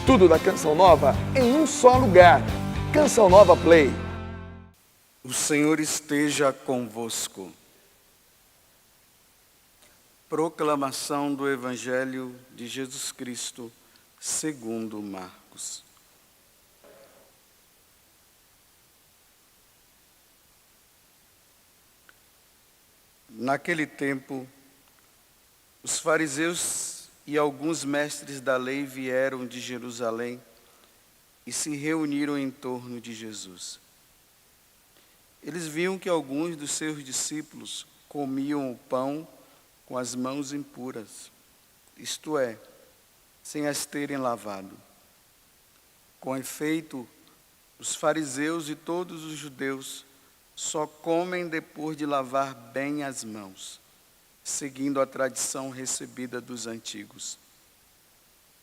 Tudo da Canção Nova em um só lugar. Canção Nova Play. O Senhor esteja convosco. Proclamação do Evangelho de Jesus Cristo, segundo Marcos. Naquele tempo, os fariseus e alguns mestres da lei vieram de Jerusalém e se reuniram em torno de Jesus. Eles viam que alguns dos seus discípulos comiam o pão com as mãos impuras, isto é, sem as terem lavado. Com efeito, os fariseus e todos os judeus só comem depois de lavar bem as mãos, seguindo a tradição recebida dos antigos.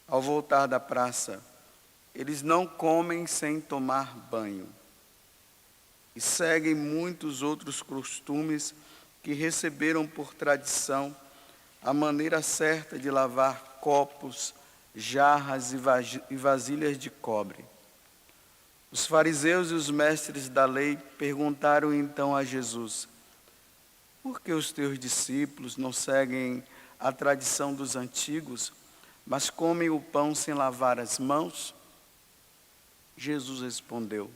Ao voltar da praça, eles não comem sem tomar banho e seguem muitos outros costumes que receberam por tradição a maneira certa de lavar copos, jarras e vasilhas de cobre. Os fariseus e os mestres da lei perguntaram então a Jesus: por que os teus discípulos não seguem a tradição dos antigos, mas comem o pão sem lavar as mãos? Jesus respondeu: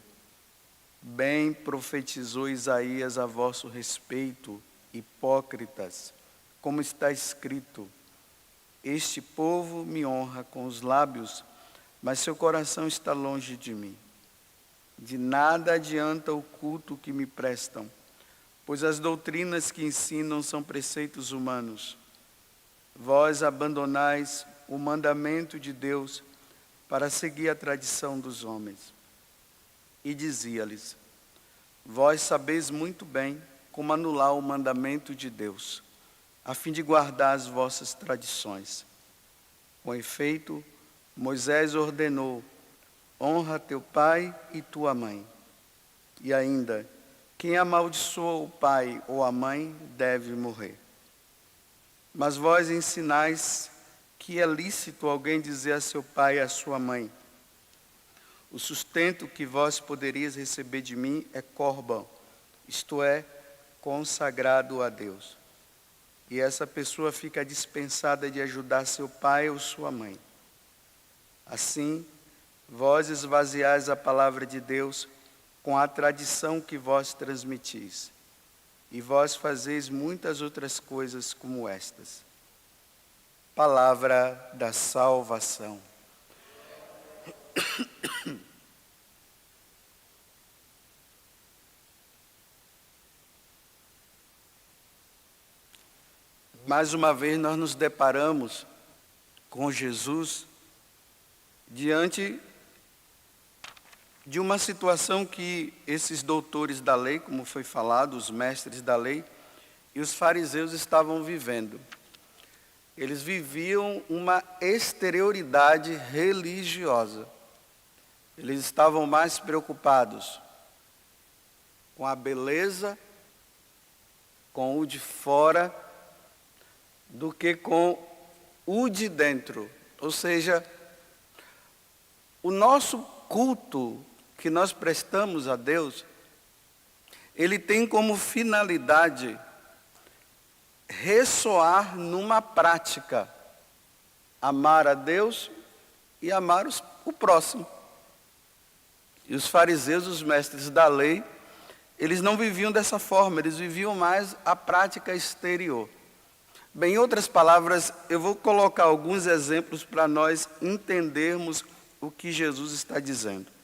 bem profetizou Isaías a vosso respeito, hipócritas, como está escrito: este povo me honra com os lábios, mas seu coração está longe de mim. De nada adianta o culto que me prestam, pois as doutrinas que ensinam são preceitos humanos. Vós abandonais o mandamento de Deus para seguir a tradição dos homens. E dizia-lhes: vós sabeis muito bem como anular o mandamento de Deus, a fim de guardar as vossas tradições. Com efeito, Moisés ordenou: honra teu pai e tua mãe. E ainda, quem amaldiçoa o pai ou a mãe deve morrer. Mas vós ensinais que é lícito alguém dizer a seu pai e a sua mãe: o sustento que vós poderias receber de mim é corbão, isto é, consagrado a Deus. E essa pessoa fica dispensada de ajudar seu pai ou sua mãe. Assim, vós esvaziais a palavra de Deus com a tradição que vós transmitis. E vós fazeis muitas outras coisas como estas. Palavra da salvação. Mais uma vez nós nos deparamos com Jesus diante de uma situação que esses doutores da lei, como foi falado, os mestres da lei, e os fariseus estavam vivendo. Eles viviam uma exterioridade religiosa. Eles estavam mais preocupados com a beleza, com o de fora, do que com o de dentro. Ou seja, o nosso culto que nós prestamos a Deus, ele tem como finalidade ressoar numa prática: amar a Deus e amar o próximo. E os fariseus, os mestres da lei, eles não viviam dessa forma, eles viviam mais a prática exterior. Bem, em outras palavras, eu vou colocar alguns exemplos para nós entendermos o que Jesus está dizendo.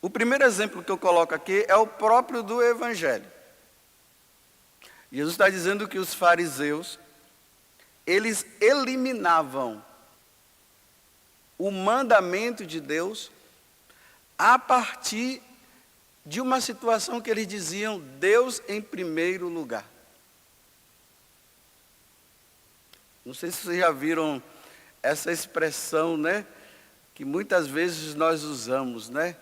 O primeiro exemplo que eu coloco aqui é o próprio do Evangelho. Jesus está dizendo que os fariseus, eles eliminavam o mandamento de Deus a partir de uma situação que eles diziam: Deus em primeiro lugar. Não sei se vocês já viram essa expressão, né? Que muitas vezes nós usamos, né?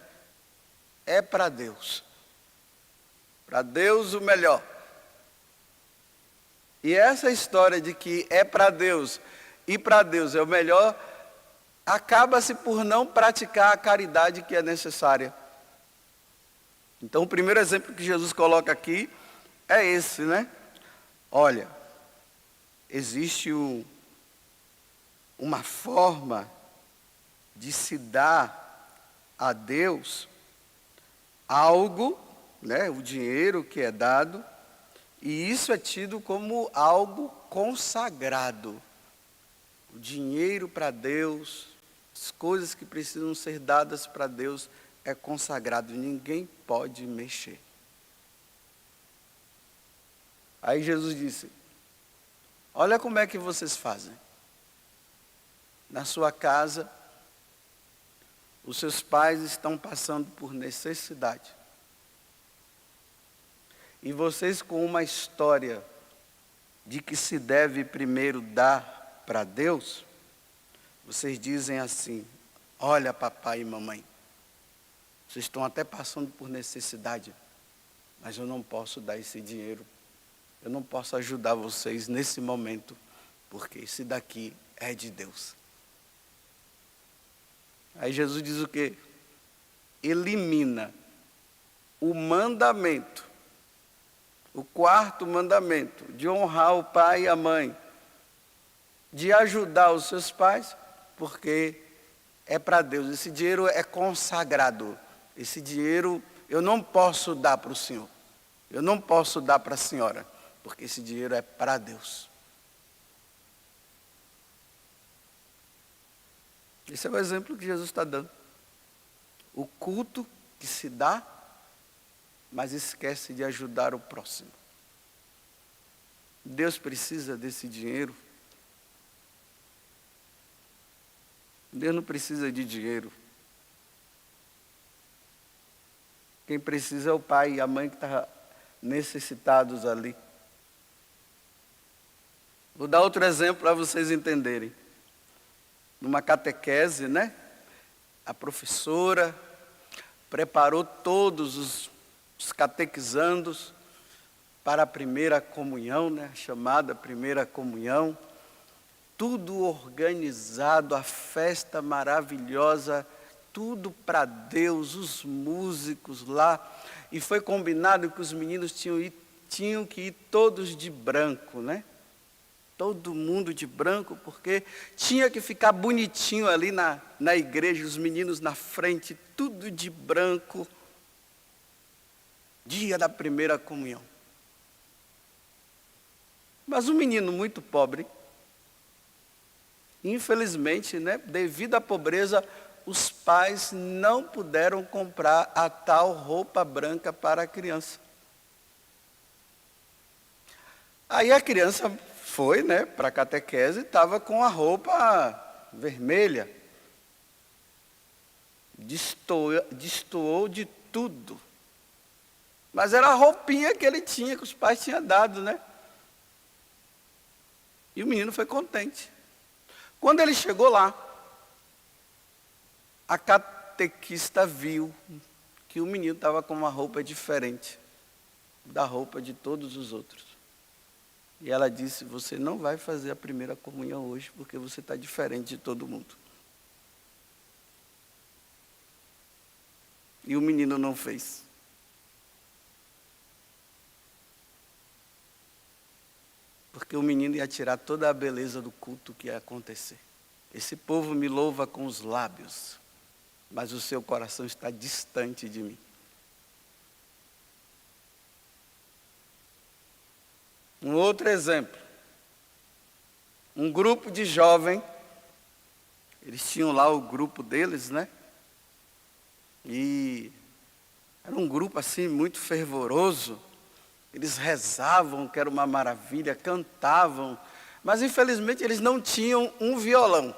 É para Deus. Para Deus o melhor. E essa história de que é para Deus e para Deus é o melhor, acaba-se por não praticar a caridade que é necessária. Então, o primeiro exemplo que Jesus coloca aqui é esse, né? Olha, existe uma forma de se dar a Deus algo, né, o dinheiro que é dado, e isso é tido como algo consagrado. O dinheiro para Deus, as coisas que precisam ser dadas para Deus é consagrado, ninguém pode mexer. Aí Jesus disse: olha como é que vocês fazem. Na sua casa, os seus pais estão passando por necessidade. E vocês, com uma história de que se deve primeiro dar para Deus, vocês dizem assim: olha, papai e mamãe, vocês estão até passando por necessidade, mas eu não posso dar esse dinheiro. Eu não posso ajudar vocês nesse momento, porque esse daqui é de Deus. Aí Jesus diz o quê? Elimina o mandamento, o quarto mandamento, de honrar o pai e a mãe, de ajudar os seus pais, porque é para Deus. Esse dinheiro é consagrado. Esse dinheiro eu não posso dar para o senhor. Eu não posso dar para a senhora, porque esse dinheiro é para Deus. Esse é o exemplo que Jesus está dando. O culto que se dá, mas esquece de ajudar o próximo. Deus precisa desse dinheiro. Deus não precisa de dinheiro. Quem precisa é o pai e a mãe que estão necessitados ali. Vou dar outro exemplo para vocês entenderem. Numa catequese, né? A professora preparou todos os catequizandos para a primeira comunhão, né? Chamada primeira comunhão. Tudo organizado, a festa maravilhosa, tudo para Deus, os músicos lá. E foi combinado que os meninos tinham que ir todos de branco, né? Todo mundo de branco, porque tinha que ficar bonitinho ali na igreja, os meninos na frente, tudo de branco. Dia da primeira comunhão. Mas um menino muito pobre, infelizmente, né, devido à pobreza, os pais não puderam comprar a tal roupa branca para a criança. Aí a criança foi, né, para a catequese e estava com a roupa vermelha. Destoou de tudo. Mas era a roupinha que ele tinha, que os pais tinham dado, né? E o menino foi contente. Quando ele chegou lá, a catequista viu que o menino estava com uma roupa diferente da roupa de todos os outros. E ela disse: você não vai fazer a primeira comunhão hoje, porque você está diferente de todo mundo. E o menino não fez. Porque o menino ia tirar toda a beleza do culto que ia acontecer. Esse povo me louva com os lábios, mas o seu coração está distante de mim. Um outro exemplo. Um grupo de jovens, eles tinham lá o grupo deles, né? E era um grupo assim muito fervoroso. Eles rezavam, que era uma maravilha, cantavam, mas infelizmente eles não tinham um violão.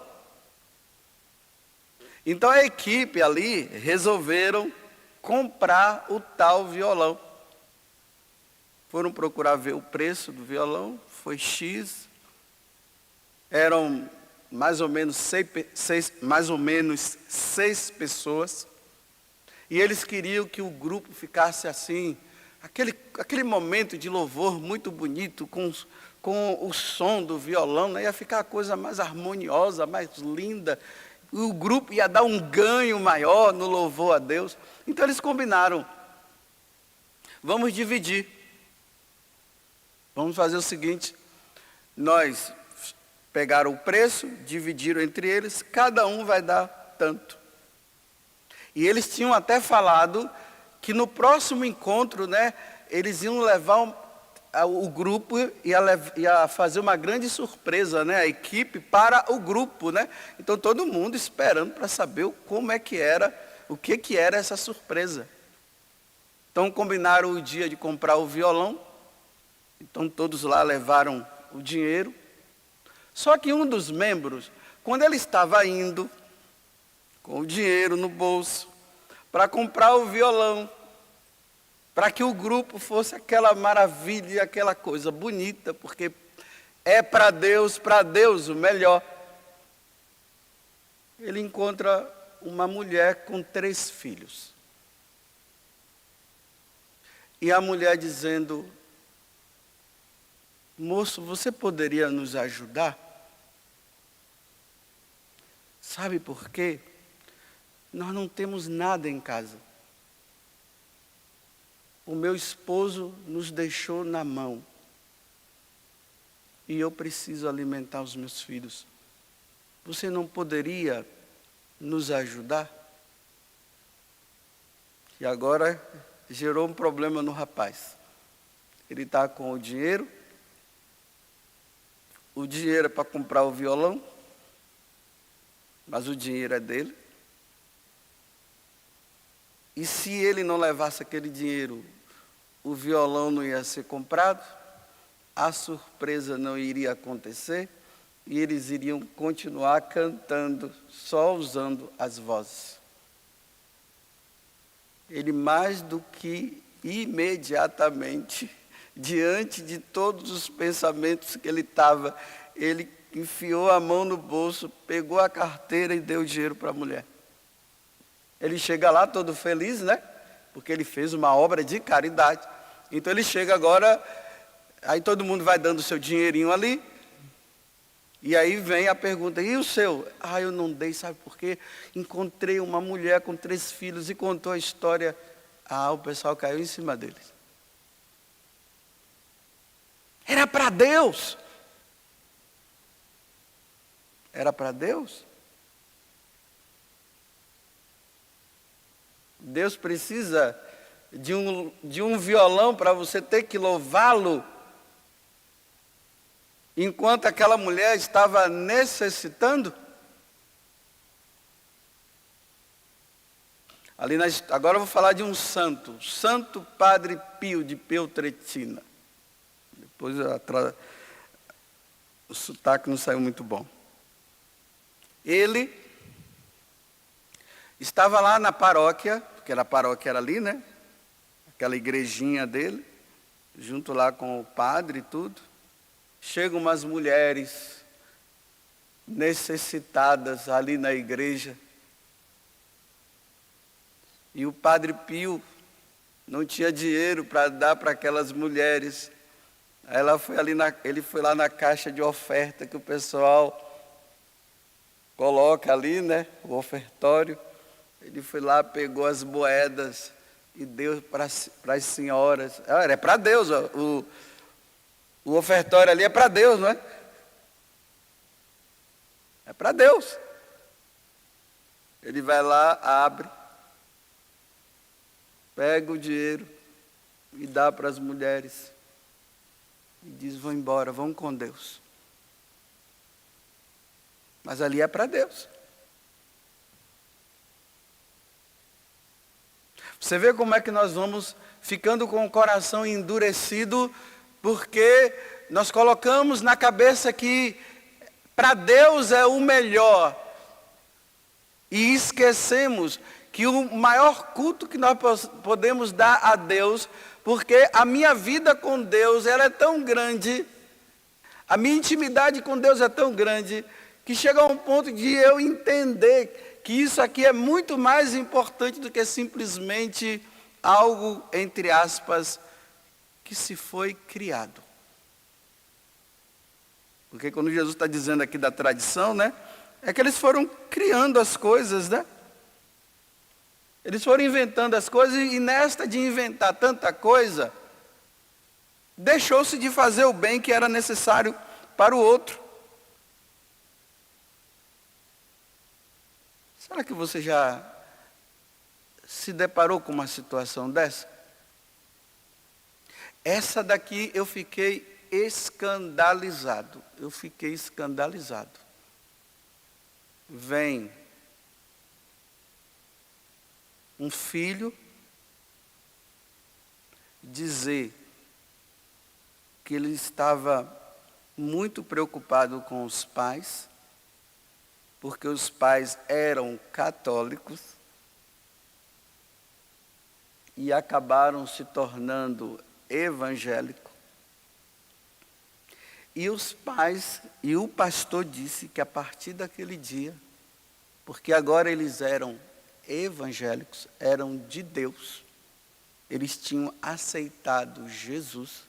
Então a equipe ali resolveram comprar o tal violão. Foram procurar ver o preço do violão, foi X. Eram mais ou menos seis pessoas. E eles queriam que o grupo ficasse assim, aquele momento de louvor muito bonito, com o som do violão, né? Ia ficar a coisa mais harmoniosa, mais linda. o grupo ia dar um ganho maior no louvor a Deus. Então eles combinaram, vamos dividir. Vamos fazer o seguinte, nós pegaram o preço, dividiram entre eles, cada um vai dar tanto. E eles tinham até falado que no próximo encontro, né, eles iam levar o grupo, ia fazer uma grande surpresa, né, a equipe para o grupo, né? Então todo mundo esperando para saber como é que era, o que era essa surpresa. Então combinaram o dia de comprar o violão, então todos lá levaram o dinheiro. Só que um dos membros, quando ele estava indo, com o dinheiro no bolso, para comprar o violão, para que o grupo fosse aquela maravilha, aquela coisa bonita, porque é para Deus o melhor. Ele encontra uma mulher com 3 filhos. E a mulher dizendo, moço, você poderia nos ajudar? Sabe por quê? Nós não temos nada em casa. O meu esposo nos deixou na mão. E eu preciso alimentar os meus filhos. Você não poderia nos ajudar? E agora gerou um problema no rapaz. Ele está com o dinheiro é para comprar o violão, mas o dinheiro é dele. E se ele não levasse aquele dinheiro, o violão não ia ser comprado, a surpresa não iria acontecer, e eles iriam continuar cantando, só usando as vozes. Ele mais do que imediatamente, diante de todos os pensamentos que ele estava, ele enfiou a mão no bolso, pegou a carteira e deu o dinheiro para a mulher. Ele chega lá todo feliz, né? Porque ele fez uma obra de caridade. Então ele chega agora, aí todo mundo vai dando o seu dinheirinho ali. E aí vem a pergunta, e o seu? Ah, eu não dei, sabe por quê? Encontrei uma mulher com 3 filhos e contou a história. Ah, o pessoal caiu em cima deles. Era para Deus. Era para Deus. Deus precisa de um violão para você ter que louvá-lo, enquanto aquela mulher estava necessitando? Agora eu vou falar de um santo, Santo Padre Pio de Peltrautina. Depois o sotaque não saiu muito bom. Ele estava lá na paróquia, porque a paróquia era ali, né? Aquela igrejinha dele, junto lá com o padre e tudo. Chegam umas mulheres necessitadas ali na igreja. E o Padre Pio não tinha dinheiro para dar para aquelas mulheres. Aí ele foi lá na caixa de oferta que o pessoal coloca ali, né? O ofertório. Ele foi lá, pegou as moedas e deu para as senhoras. É para Deus, ó. O ofertório ali é para Deus, não é? É para Deus. Ele vai lá, abre, pega o dinheiro e dá para as mulheres. E diz, vão embora, vão com Deus. Mas ali é para Deus. Você vê como é que nós vamos ficando com o coração endurecido, porque nós colocamos na cabeça que para Deus é o melhor. E esquecemos que o maior culto que nós podemos dar a Deus, porque a minha vida com Deus ela é tão grande, a minha intimidade com Deus é tão grande, que chega a um ponto de eu entender que isso aqui é muito mais importante do que simplesmente algo, entre aspas, que se foi criado. Porque quando Jesus está dizendo aqui da tradição, né? é que eles foram criando as coisas, né? Eles foram inventando as coisas e nesta de inventar tanta coisa, deixou-se de fazer o bem que era necessário para o outro. Será que você já se deparou com uma situação dessa? Essa daqui eu fiquei escandalizado. Vem um filho dizer que ele estava muito preocupado com os pais, porque os pais eram católicos e acabaram se tornando evangélicos. E os pais, e o pastor disse que a partir daquele dia, porque agora eles eram evangélicos, eram de Deus, eles tinham aceitado Jesus,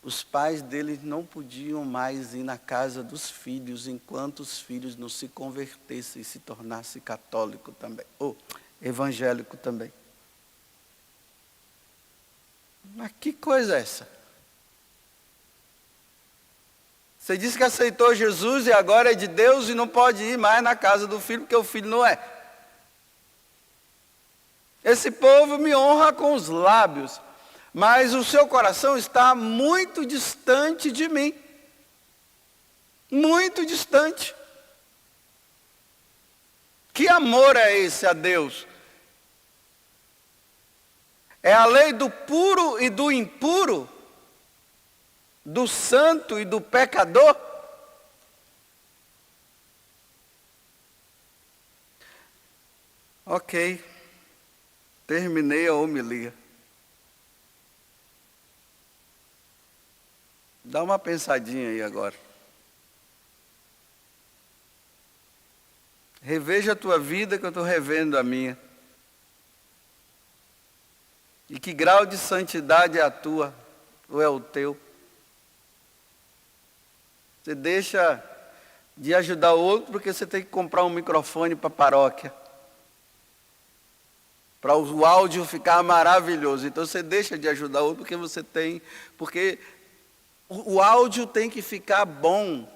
os pais deles não podiam mais ir na casa dos filhos, enquanto os filhos não se convertessem e se tornassem católico também, ou evangélico também. Mas que coisa é essa? Você disse que aceitou Jesus e agora é de Deus e não pode ir mais na casa do filho, porque o filho não é. Esse povo me honra com os lábios, mas o seu coração está muito distante de mim. Muito distante. Que amor é esse a Deus? É a lei do puro e do impuro? Do santo e do pecador? Ok, terminei a homilia. Dá uma pensadinha aí agora. Reveja a tua vida que eu estou revendo a minha. E que grau de santidade é a tua, ou é o teu? Você deixa de ajudar o outro porque você tem que comprar um microfone para a paróquia. Para o áudio ficar maravilhoso. Então você deixa de ajudar o outro porque o áudio tem que ficar bom.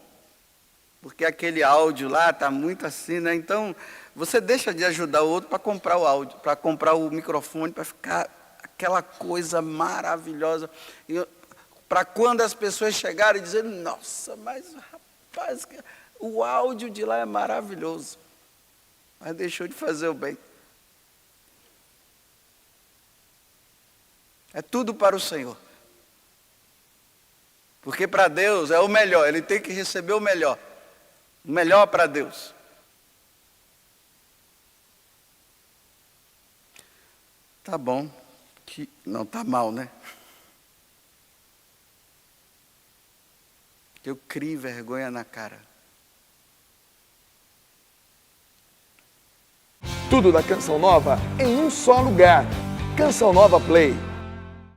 Porque aquele áudio lá está muito assim, né? Então você deixa de ajudar o outro para comprar o áudio, para comprar o microfone, para ficar aquela coisa maravilhosa. Para quando as pessoas chegarem e dizerem, nossa, mas rapaz, o áudio de lá é maravilhoso. Mas deixou de fazer o bem. É tudo para o Senhor. Porque para Deus é o melhor, Ele tem que receber o melhor. O melhor para Deus. Tá bom. Não tá mal, né? Eu crie vergonha na cara. Tudo da Canção Nova em um só lugar. Canção Nova Play.